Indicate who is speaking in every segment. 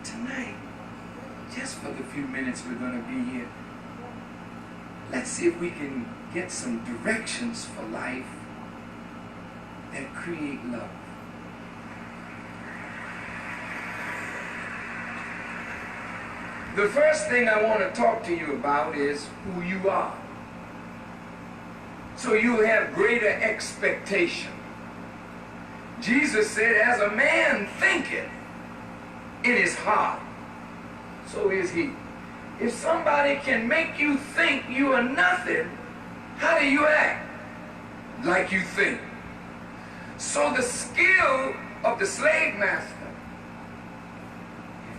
Speaker 1: tonight, just for the few minutes we're going to be here, let's see if we can get some directions for life that create love. The first thing I want to talk to you about is who you are. So you have greater expectation. Jesus said, as a man thinketh in his heart, so is he. If somebody can make you think you are nothing, how do you act? Like you think. So the skill of the slave master,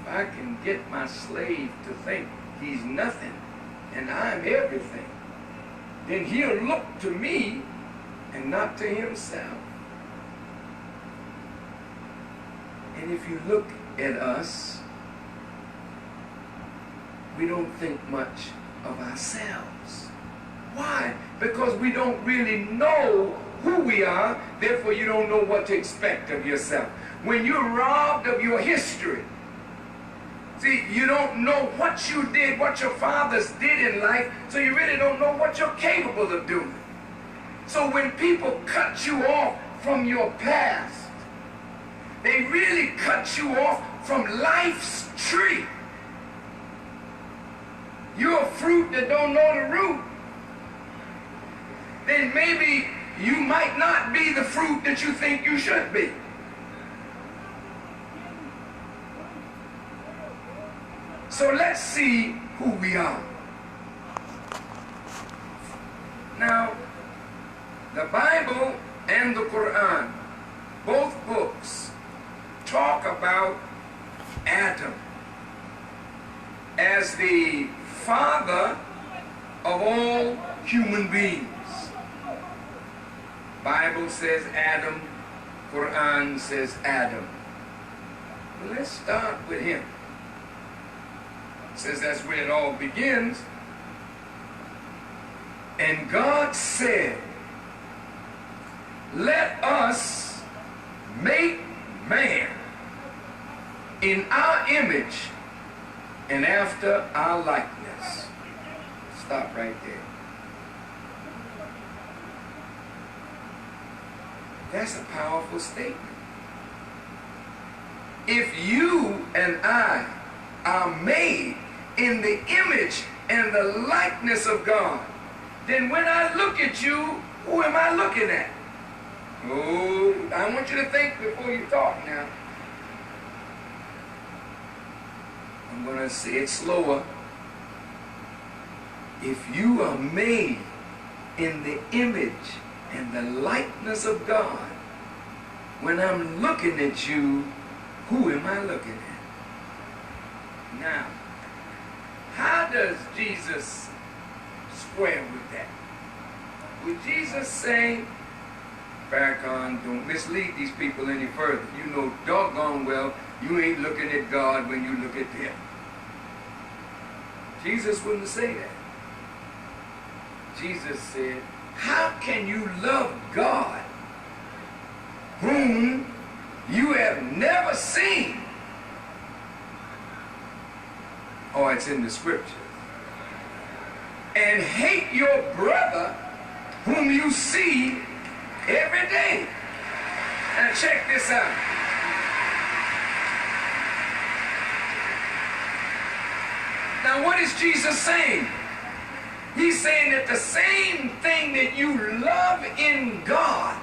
Speaker 1: if I can get my slave to think he's nothing and I'm everything, then he'll look to me and not to himself. And if you look at us, we don't think much of ourselves. Why? Because we don't really know who we are, therefore you don't know what to expect of yourself. When you're robbed of your history, see, you don't know what you did, what your fathers did in life, so you really don't know what you're capable of doing. So when people cut you off from your past, they really cut you off from life's tree. You're a fruit that don't know the root. Then maybe you might not be the fruit that you think you should be. So let's see who we are. Now, the Bible and the Quran, both books, talk about Adam as the father of all human beings. Bible says Adam, Quran says Adam. Well, let's start with him. It says that's where it all begins. And God said, let us make man in our image and after our likeness. Stop right there. That's a powerful statement. If you and I are made in the image and the likeness of God, then when I look at you, who am I looking at? Oh, I want you to think before you talk now. I'm going to say it slower. If you are made in the image and the likeness of God, when I'm looking at you, who am I looking at? Now, how does Jesus square with that? Would Jesus say, Farrakhan, don't mislead these people any further. You know doggone well you ain't looking at God when you look at them. Jesus wouldn't say that. Jesus said, how can you love God whom you have never seen? Oh, it's in the scripture. And hate your brother whom you see every day. Now check this out. Now what is Jesus saying? He's saying that the same thing that you love in God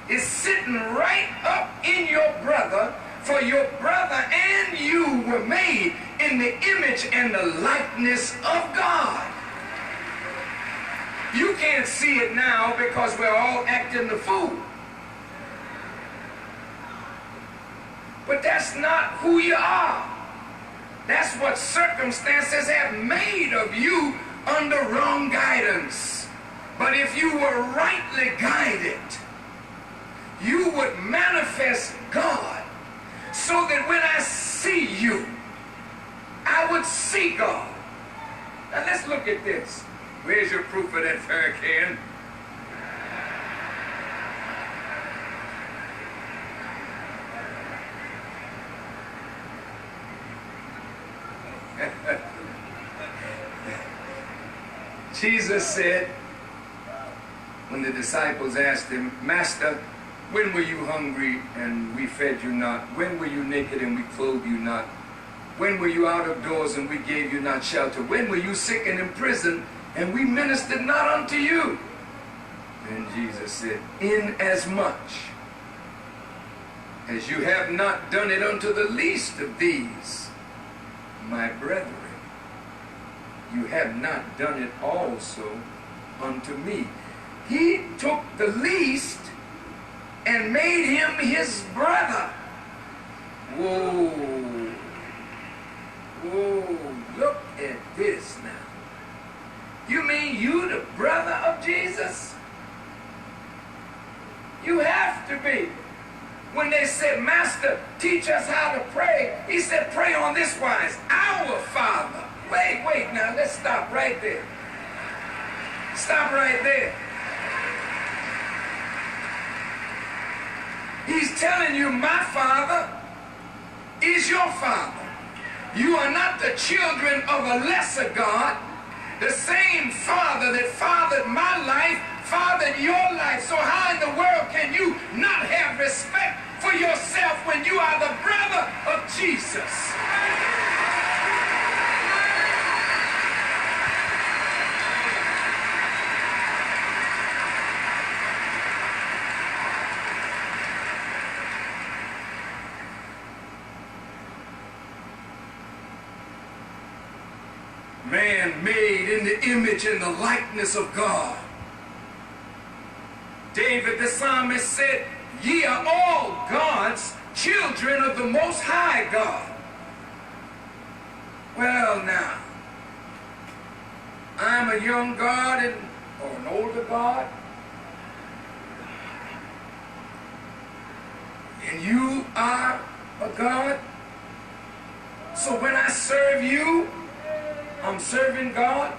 Speaker 1: is sitting right up in your brother, for your brother and you were made in the image and the likeness of God. You can't see it now because we're all acting the fool. But that's not who you are. That's what circumstances have made of you under wrong guidance. But if you were rightly guided, you would manifest God so that when I see you, I would see God. Now let's look at this. Where's your proof of that, Farrakhan? Jesus said, when the disciples asked him, Master, when were you hungry and we fed you not? When were you naked and we clothed you not? When were you out of doors and we gave you not shelter? When were you sick and in prison and we ministered not unto you? Then Jesus said, inasmuch as you have not done it unto the least of these, my brethren, you have not done it also unto me. He took the least and made him his brother. Whoa. Whoa, look at this now. You mean you the brother of Jesus? You have to be. When they said, Master, teach us how to pray, he said, pray on this wise, our Father. Wait, now let's stop right there. Stop right there. He's telling you, my Father is your Father. You are not the children of a lesser God. The same Father that fathered my life, fathered your life. So how in the world can you not have respect for yourself when you are the brother of Jesus? Man made in the image and the likeness of God. David the psalmist said, ye are all God's children of the Most High God. Well now, I'm a young God or an older God, and you are a God. So when I serve you, I'm serving God.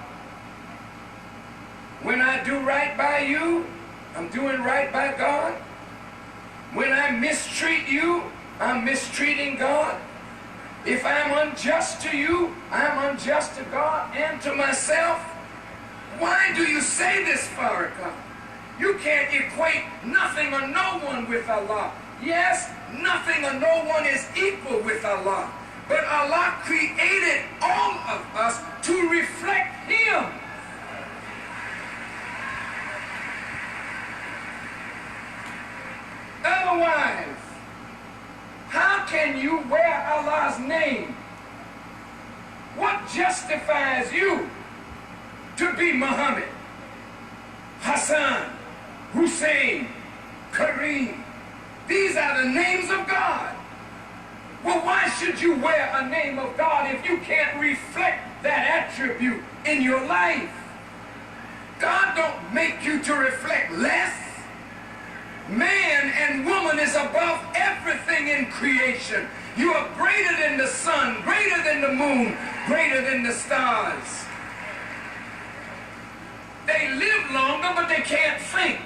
Speaker 1: When I do right by you, I'm doing right by God. When I mistreat you, I'm mistreating God. If I'm unjust to you, I'm unjust to God and to myself. Why do you say this, Farrakhan? You can't equate nothing or no one with Allah. Yes, nothing or no one is equal with Allah. But Allah created all of us to reflect Him. Otherwise, how can you wear Allah's name? What justifies you to be Muhammad, Hassan, Hussein, Kareem? These are the names of God. Well, why should you wear a name of God if you can't reflect that attribute in your life? God don't make you to reflect less. Man and woman is above everything in creation. You are greater than the sun, greater than the moon, greater than the stars. They live longer, but they can't think.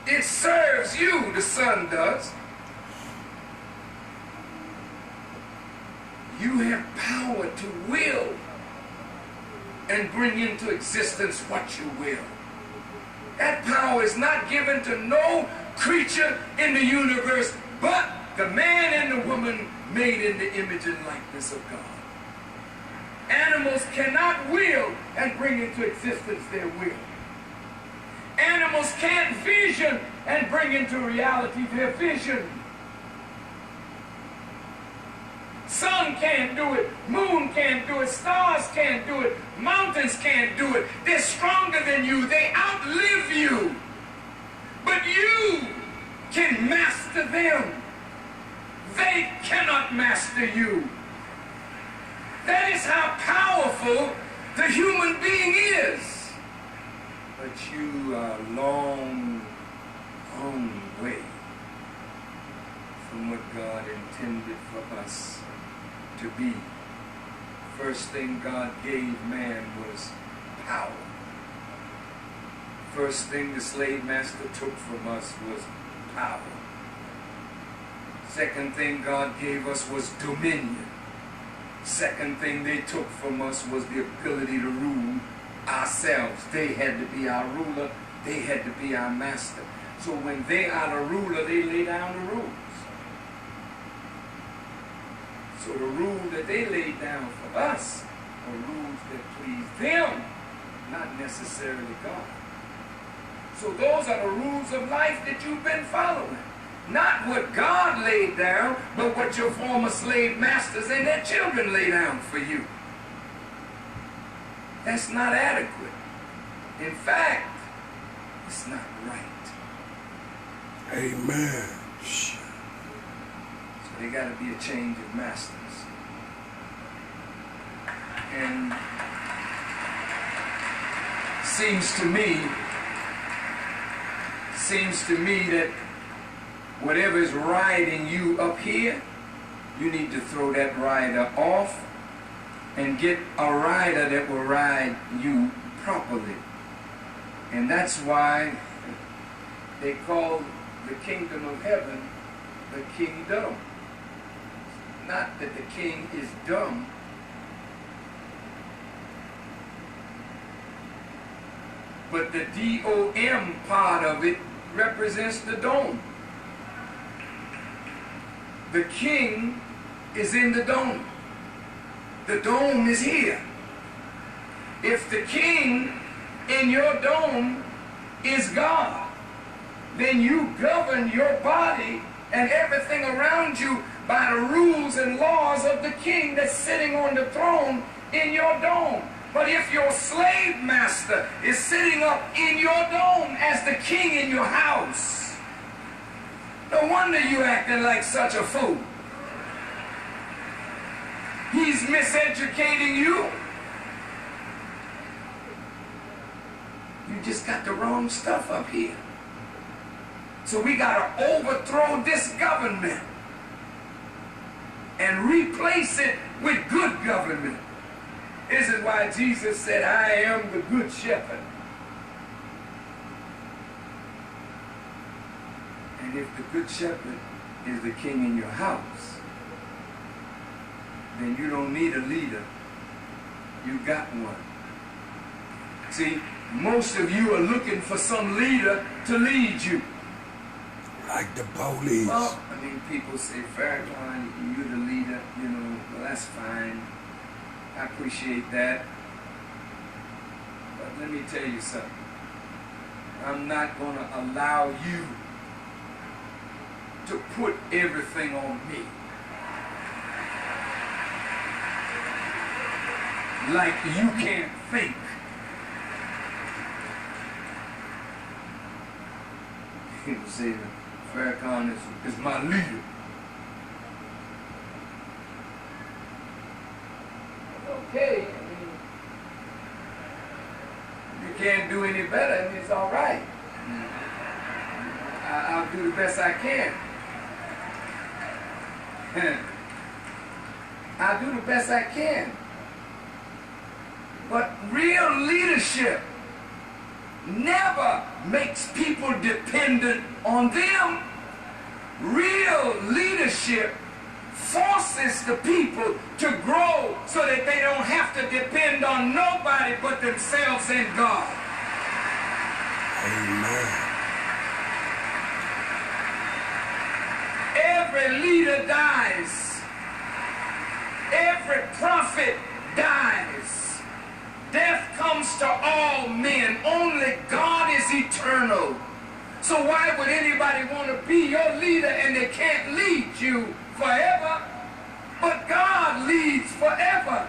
Speaker 1: It serves you, the sun does. You have power to will and bring into existence what you will. That power is not given to no creature in the universe but the man and the woman made in the image and likeness of God. Animals cannot will and bring into existence their will. Animals can't vision and bring into reality their vision. Sun can't do it, moon can't do it, stars can't do it, mountains can't do it. They're stronger than you, they outlive you. But you can master them. They cannot master you. That is how powerful the human being is. But you are a long, long way from what God intended for us to be. First thing God gave man was power. First thing the slave master took from us was power. Second thing God gave us was dominion. Second thing they took from us was the ability to rule ourselves. They had to be our ruler. They had to be our master. So when they are the ruler, they lay down the rules. So the rule that they laid down for us are rules that please them, not necessarily God. So those are the rules of life that you've been following. Not what God laid down, but what your former slave masters and their children lay down for you. That's not adequate. In fact, it's not right.
Speaker 2: Amen.
Speaker 1: So there got to be a change of masters. And seems to me that whatever is riding you up here, you need to throw that rider off and get a rider that will ride you properly. And that's why they call the kingdom of heaven the kingdom. Not that the king is dumb. But the D-O-M part of it represents the dome. The king is in the dome. The dome is here. If the king in your dome is God, then you govern your body and everything around you by the rules and laws of the king that's sitting on the throne in your dome. But if your slave master is sitting up in your dome as the king in your house, no wonder you acting like such a fool. He's miseducating you. You just got the wrong stuff up here. So we got to overthrow this government and replace it with good government. This is why Jesus said, I am the good shepherd. And if the good shepherd is the king in your house, then you don't need a leader. You got one. See, most of you are looking for some leader to lead you.
Speaker 2: Like the police.
Speaker 1: Well, I mean, people say, Farrakhan, you're the leader, you know, well, that's fine. I appreciate that. But let me tell you something. I'm not going to allow you to put everything on me. Like you can't think. People say that Farrakhan is my leader. Okay, I mean, you can't do any better, and it's all right. I'll do the best I can. I'll do the best I can. But real leadership never makes people dependent on them. Real leadership forces the people to grow so that they don't have to depend on nobody but themselves and God.
Speaker 2: Amen.
Speaker 1: Every leader dies. Every prophet dies. Death comes to all men. Only God is eternal. So why would anybody want to be your leader and they can't lead you forever? But God leads forever.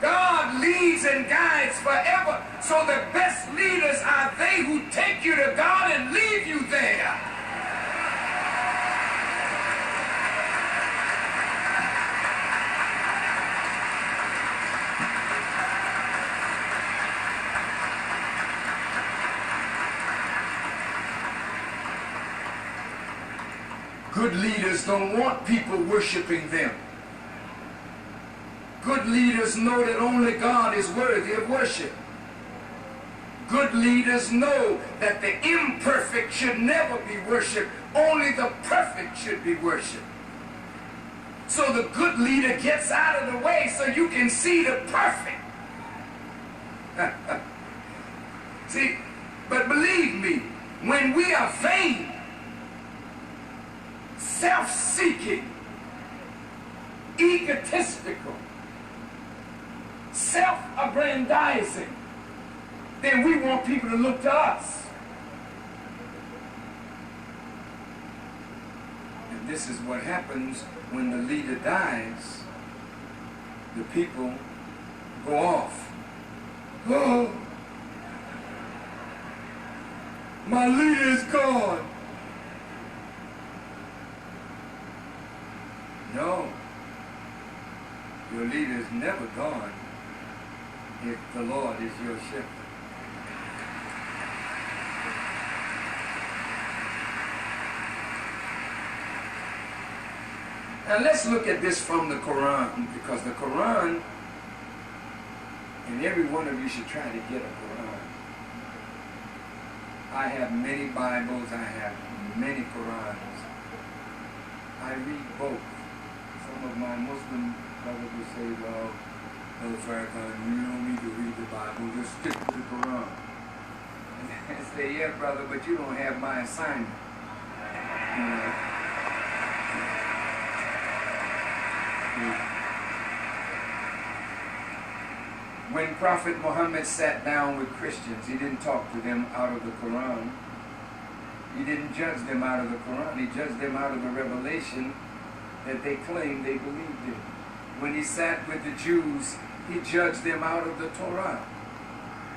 Speaker 1: God leads and guides forever. So the best leaders are they who take you to God and leave you there. Good leaders don't want people worshiping them. Good leaders know that only God is worthy of worship. Good leaders know that the imperfect should never be worshiped. Only the perfect should be worshiped. So the good leader gets out of the way so you can see the perfect. See, but believe me, when we are vain, self-seeking, egotistical, self-aggrandizing, then we want people to look to us. And this is what happens when the leader dies. The people go off. Oh, my leader is gone. No, your leader is never gone if the Lord is your shepherd. Now let's look at this from the Quran, because the Quran, and every one of you should try to get a Quran. I have many Bibles, I have many Qurans. I read both. Some of my Muslim brothers will say, well, Brother Farrakhan, you don't need to read the Bible, just stick to the Quran. And I say, yeah, brother, but you don't have my assignment. You know, when Prophet Muhammad sat down with Christians, he didn't talk to them out of the Quran. He didn't judge them out of the Quran. He judged them out of the revelation that they claimed they believed in. When he sat with the Jews, he judged them out of the Torah,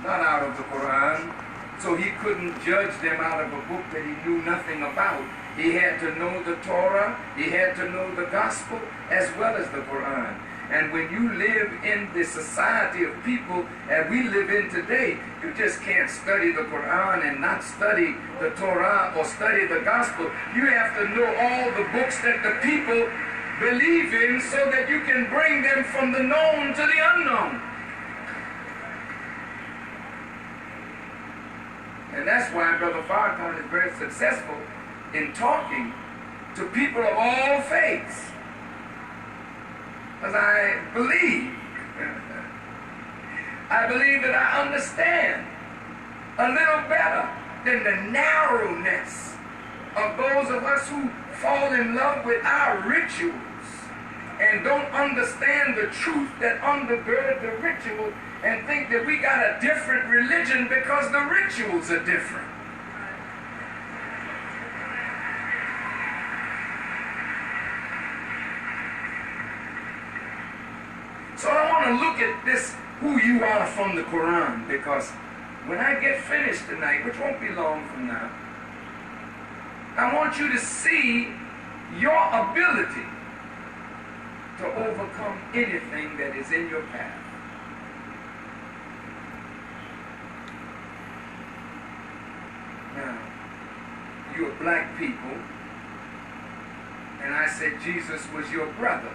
Speaker 1: not out of the Quran. So he couldn't judge them out of a book that he knew nothing about. He had to know the Torah, he had to know the gospel, as well as the Quran. And when you live in the society of people that we live in today, you just can't study the Quran and not study the Torah or study the gospel. You have to know all the books that the people believe in so that you can bring them from the known to the unknown. And that's why Brother Farrakhan is very successful in talking to people of all faiths. Because I believe that I understand a little better than the narrowness of those of us who fall in love with our rituals and don't understand the truth that undergird the ritual and think that we got a different religion because the rituals are different. So I want to look at this, who you are from the Quran, because when I get finished tonight, which won't be long from now, I want you to see your ability to overcome anything that is in your path. Now, you're black people, and I said Jesus was your brother.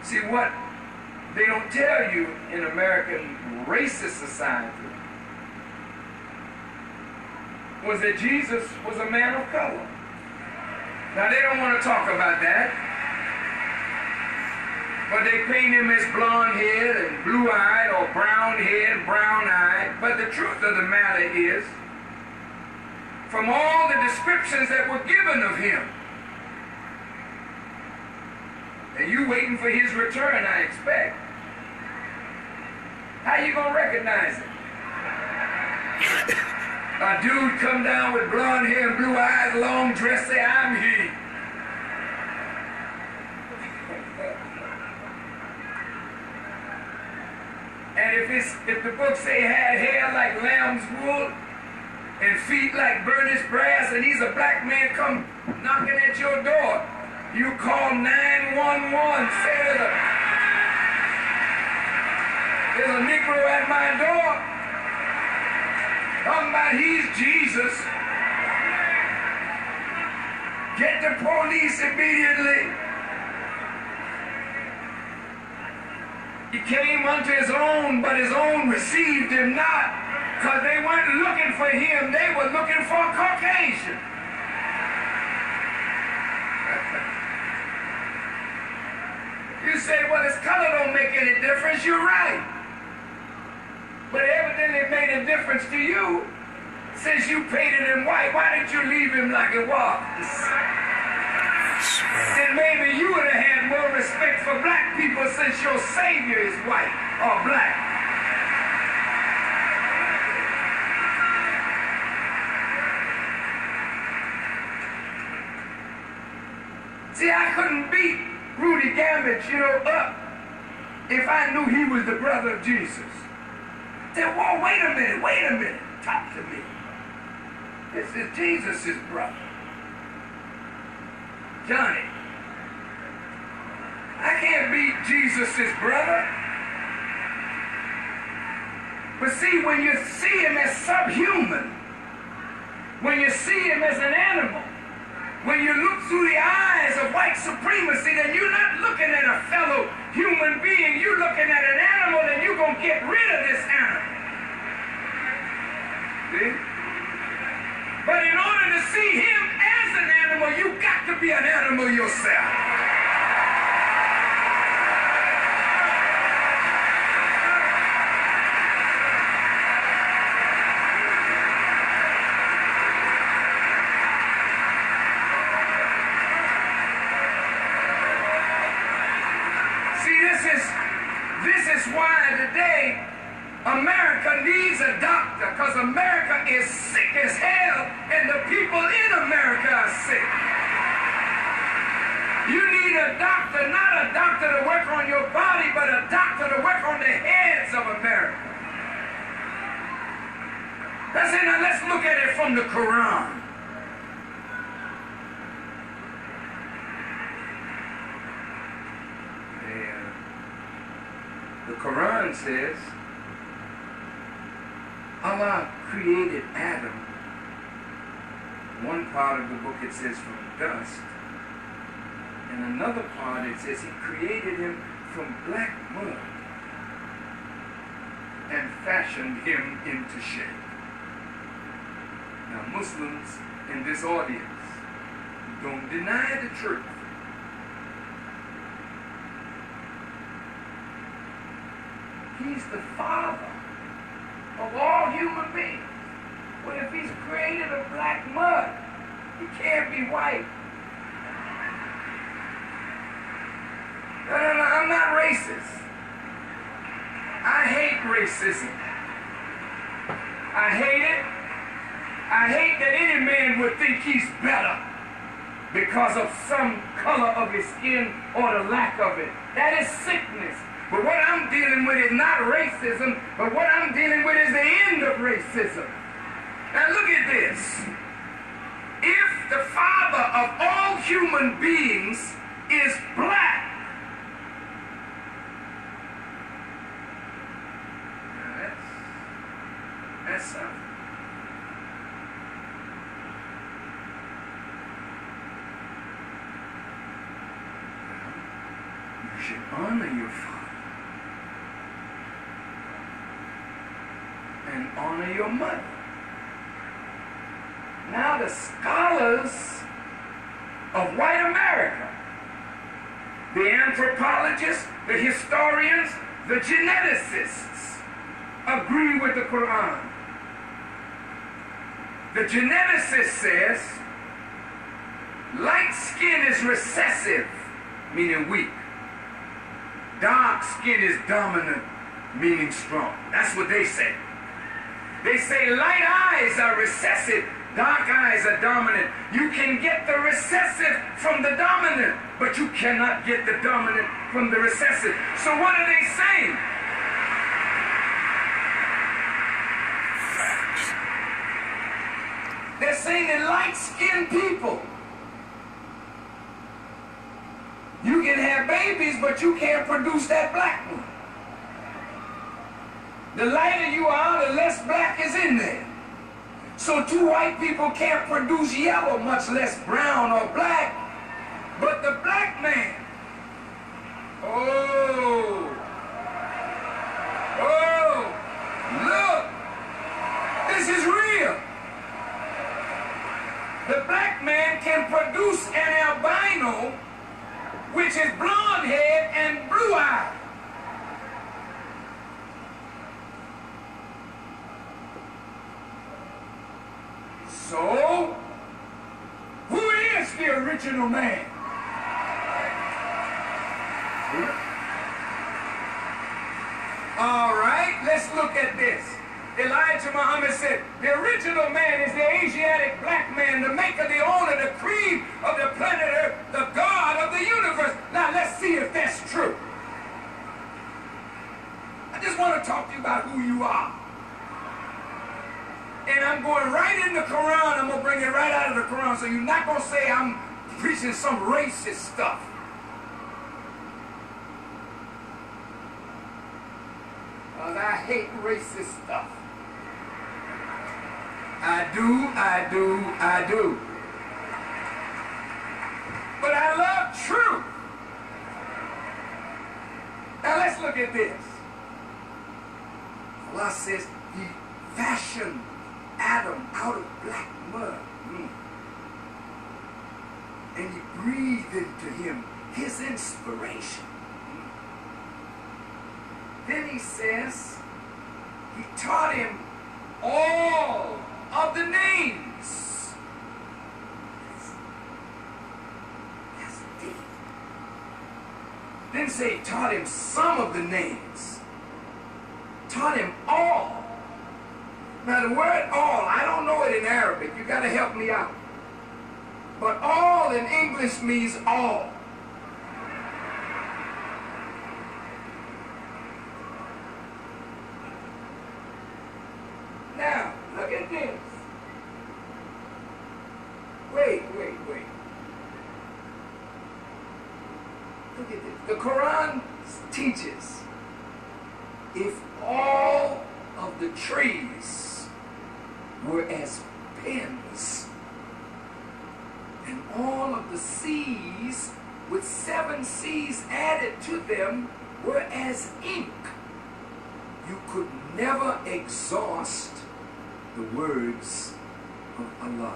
Speaker 1: See, what they don't tell you in American racist society was that Jesus was a man of color. Now, they don't want to talk about that, but they paint him as blonde-haired and blue-eyed or brown-haired, brown-eyed. But the truth of the matter is, from all the descriptions that were given of him, and you waiting for his return, I expect. How you gonna recognize him? A dude come down with blonde hair and blue eyes, long dress, say, I'm he. And if the book say he had hair like lamb's wool and feet like burnished brass, and he's a black man come knocking at your door, you call 911, say there's a Negro at my door. Talking about he's Jesus. Get the police immediately. He came unto his own, but his own received him not. Because they weren't looking for him, they were looking for a Caucasian. You say, well, his color don't make any difference. You're right. But evidently it made a difference to you. Since you painted him white, why didn't you leave him like it was? Then maybe you would have had more respect for black people since your Savior is white or black. See, I couldn't beat Rudy Gambit, up if I knew he was the brother of Jesus. I said, whoa, wait a minute, talk to me. This is Jesus' brother. Johnny. I can't beat Jesus' brother. But see, when you see him as subhuman, when you see him as an animal, when you look through the eyes of white supremacy, then you're not looking at a fellow human being, you're looking at an animal, and you're going to get rid of this animal. See? But in order to see him as an animal, you got to be an animal yourself. This is why today America needs a doctor, because America is sick as hell and the people in America are sick. You need a doctor, not a doctor to work on your body, but a doctor to work on the heads of America. That's it. Now let's look at it from the Quran. The Quran says Allah created Adam. One part of the book it says from dust. And another part it says he created him from black mud and fashioned him into shape. Now Muslims in this audience, don't deny the truth. He's the father of all human beings. Well, if he's created of black mud, he can't be white. No, I'm not racist. I hate racism. I hate it. I hate that any man would think he's better because of some color of his skin or the lack of it. That is sickness. But what I'm dealing with is not racism, but what I'm dealing with is the end of racism. Now look at this. If the father of all human beings is black, now that's something. You should honor your father. And honor your mother. Now the scholars of white America, the anthropologists, the historians, the geneticists, agree with the Quran. The geneticist says light skin is recessive, meaning weak. Dark skin is dominant, meaning strong. That's what they say. They say light eyes are recessive, dark eyes are dominant. You can get the recessive from the dominant, but you cannot get the dominant from the recessive. So what are they saying? Facts. They're saying that light-skinned people, you can have babies, but you can't produce that black one. The lighter you are, the less black is in there. So two white people can't produce yellow, much less brown or black. But the black man, oh, can produce an albino, which is blonde head and blue eye. So, who is the original man? All right, let's look at this. Elijah Muhammad said, the original man is the Asiatic black man, the maker, the owner, the cream of the planet Earth, the God of the universe. Now let's see if that's true. I just want to talk to you about who you are. And I'm going right in the Quran. I'm going to bring it right out of the Quran. So you're not going to say I'm preaching some racist stuff. Because I hate racist stuff. I do. But I love truth. Now let's look at this. Allah says He fashioned Adam out of black mud. And He breathed into him His inspiration. Then He says He taught him all of the names. That's deep. Then say He taught him some of the names. Taught him all. Now the word all, I don't know it in Arabic. You got to help me out. But all in English means all. Now, look at this. Wait. Look at this. The Quran teaches if all of the trees were as pens, and all of the seas with 7 seas added to them were as ink, you could never exhaust the words of Allah.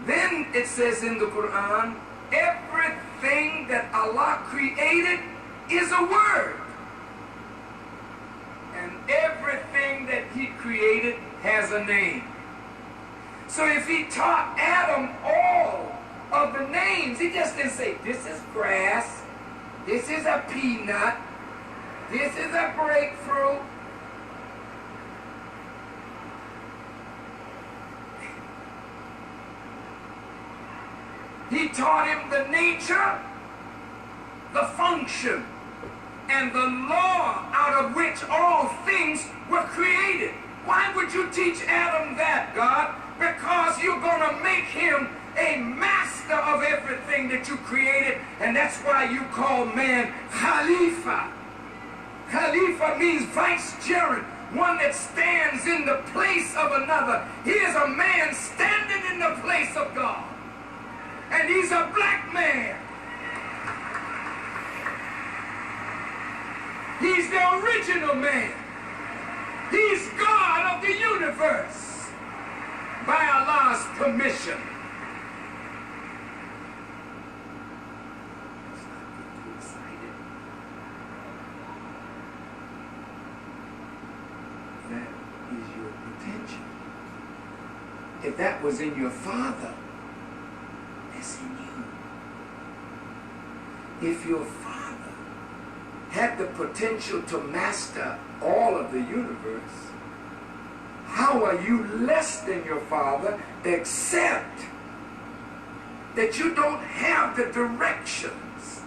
Speaker 1: Then it says in the Quran, everything that Allah created is a word. And everything that He created has a name. So if He taught Adam all of the names, He just didn't say, this is grass, this is a peanut, this is a grapefruit. He taught him the nature, the function, and the law out of which all things were created. Why would you teach Adam that, God? Because you're going to make him a master of everything that you created, and that's why you call man Khalifa. Khalifa means vicegerent, one that stands in the place of another. He is a man standing in the place of God. And he's a black man. He's the original man. He's God of the universe by Allah's permission. Let's not get too excited. That is your potential. If that was in your father, that's in you. If your father had the potential to master all of the universe, how are you less than your father except that you don't have the directions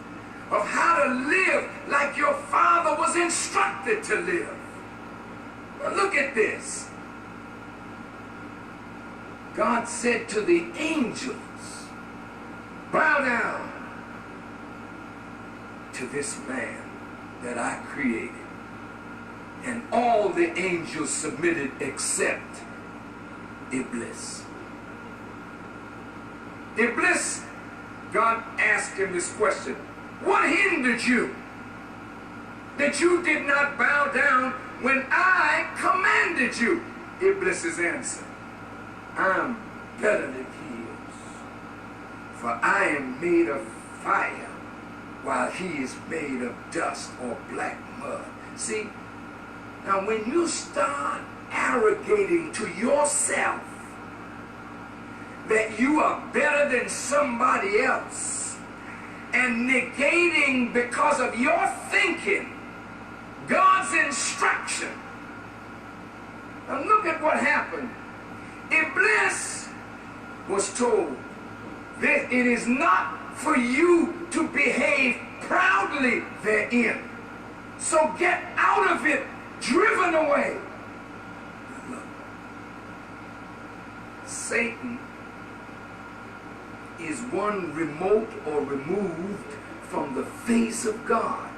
Speaker 1: of how to live like your father was instructed to live? Now look at this. God said to the angels, bow down to this man that I created. And all the angels submitted except Iblis. Iblis, God asked him this question, what hindered you that you did not bow down when I commanded you? Iblis's answer, I'm better than he is. For I am made of fire, while he is made of dust or black mud. See, now when you start arrogating to yourself that you are better than somebody else and negating because of your thinking God's instruction. Now look at what happened. Iblis was told that it is not for you to behave proudly therein. So get out of it, driven away. Look, Satan is one remote or removed from the face of God.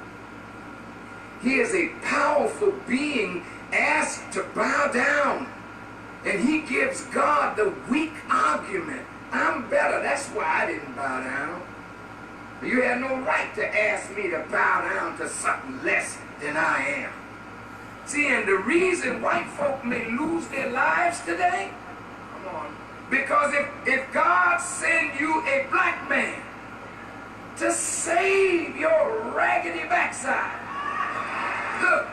Speaker 1: He is a powerful being asked to bow down, and he gives God the weak argument. I'm better, that's why I didn't bow down. You had no right to ask me to bow down to something less than I am. See, and the reason white folk may lose their lives today, come on, because if God send you a black man to save your raggedy backside, look,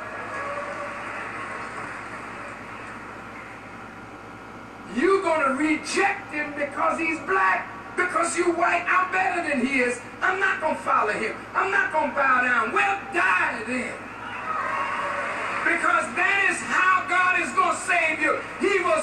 Speaker 1: you're going to reject him because he's black. Because you white, I'm better than he is. I'm not going to follow him. I'm not going to bow down. Well, die then. Because that is how God is going to save you. He will